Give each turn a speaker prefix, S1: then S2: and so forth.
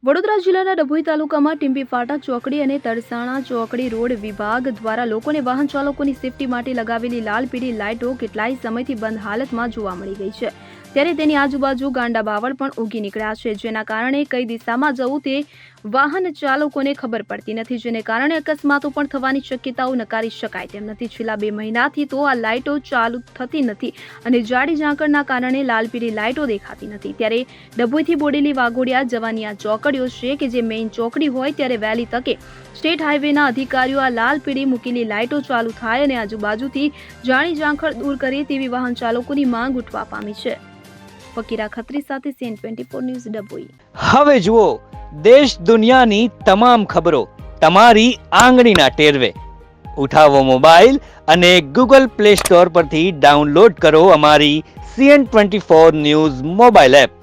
S1: વડોદરા જિલ્લાના ડભોઈ તાલુકામાં ટીમ્બી ફાટક ચોકડી અને તરસાણા ચોકડી રોડ વિભાગ દ્વારા લોકોને વાહન ચાલકોની સેફટી માટે લગાવેલી લાલ પીળી લાઇટો કેટલાય સમયથી બંધ હાલતમાં જોવા મળી ગઈ છે, ત્યારે તેની આજુબાજુ ગાંડા બાવળ પણ ઉગી નીકળ્યા છે, જેના કારણે કઈ દિશામાં જવું તે વાહન ચાલકોને ખબર પડતી નથી, જેને કારણે અકસ્માતો પણ થવાની શક્યતાઓ નકારી શકાય તેમ નથી। છેલ્લા 2 મહિનાથી તો આ લાઇટો ચાલુ થતી નથી અને જાડી ઝાંકળના કારણે લાલ પીળી લાઇટો દેખાતી નથી, ત્યારે ડભોઈથી બોડેલી વાઘોડિયા જવાની આ ચોકડીઓ છે કે જે મેઇન ચોકડી હોય ત્યારે વહેલી તકે સ્ટેટ હાઈવેના અધિકારીઓ આ લાલ પીળી મૂકેલી લાઇટો ચાલુ થાય અને આજુબાજુથી જાડી ઝાંખળ દૂર કરે તેવી વાહન ચાલકોની માંગ ઉઠવા પામી છે। ફકીરા ખત્રી સાથે CN24 ન્યૂઝ ડભોઈ।
S2: હવે જુઓ દેશ દુનિયાની તમામ ખબરો તમારી આંગળીના ટેરવે। ઉઠાવો મોબાઈલ અને Google Play Store પરથી ડાઉનલોડ કરો અમારી CN24 ન્યૂઝ મોબાઈલ એપ।